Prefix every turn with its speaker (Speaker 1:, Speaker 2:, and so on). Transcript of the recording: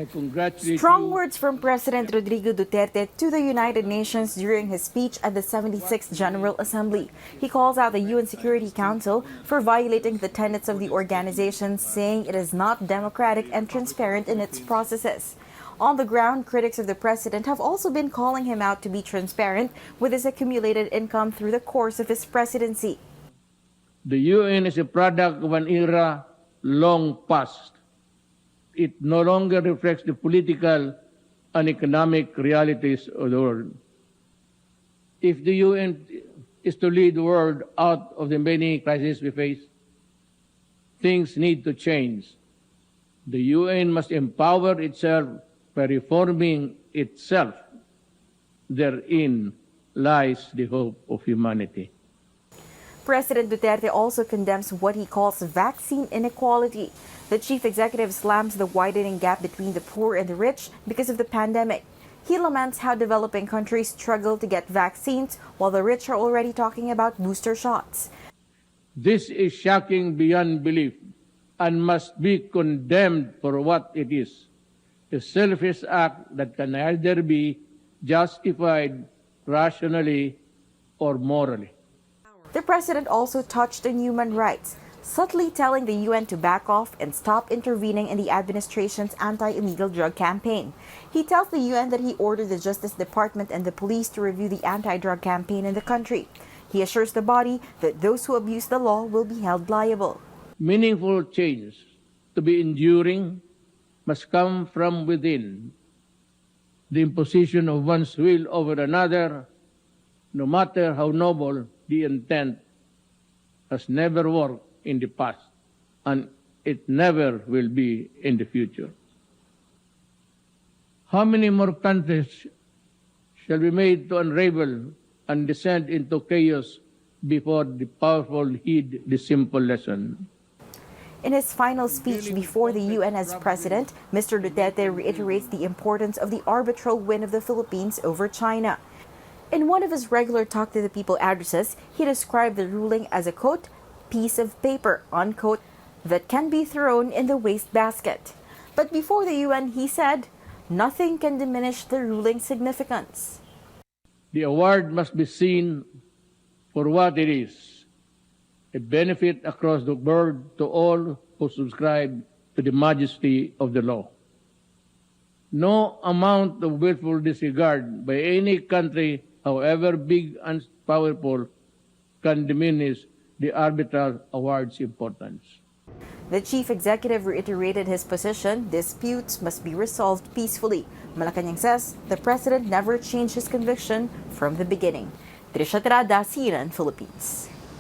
Speaker 1: I congratulate
Speaker 2: Strong
Speaker 1: you.
Speaker 2: words from President Rodrigo Duterte to the United Nations during his speech at the 76th General Assembly. He calls out the UN Security Council for violating the tenets of the organization, saying it is not democratic and transparent in its processes. On the ground, critics of the president have also been calling him out to be transparent with his accumulated income through the course of his presidency.
Speaker 1: The UN is a product of an era long past. It no longer reflects the political and economic realities of the world. If the UN is to lead the world out of the many crises we face, things need to change. The UN must empower itself by reforming itself. Therein lies the hope of humanity.
Speaker 2: President Duterte also condemns what he calls vaccine inequality. The chief executive slams the widening gap between the poor and the rich because of the pandemic. He laments how developing countries struggle to get vaccines while the rich are already talking about booster shots.
Speaker 1: This is shocking beyond belief and must be condemned for what it is, a selfish act that can neither be justified rationally or morally.
Speaker 2: The president also touched on human rights, subtly telling the UN to back off and stop intervening in the administration's anti-illegal drug campaign. He tells the UN that he ordered the Justice Department and the police to review the anti-drug campaign in the country. He assures the body that those who abuse the law will be held liable.
Speaker 1: Meaningful change to be enduring must come from within. The imposition of one's will over another, no matter how noble the intent, has never worked in the past, and it never will be in the future. How many more countries shall be made to unravel and descend into chaos before the powerful heed the simple lesson?
Speaker 2: In his final speech before the UN as president, Mr. Duterte reiterates the importance of the arbitral win of the Philippines over China. In one of his regular Talk to the People addresses, he described the ruling as a, quote, piece of paper, unquote, that can be thrown in the wastebasket. But before the UN, he said, nothing can diminish the ruling's significance.
Speaker 1: The award must be seen for what it is, a benefit across the board to all who subscribe to the majesty of the law. No amount of willful disregard by any country, however big and powerful, can diminish the arbitral award's importance.
Speaker 2: The chief executive reiterated his position, disputes must be resolved peacefully. Malacanang says the president never changed his conviction from the beginning. Triciah Terada, CNN, Philippines.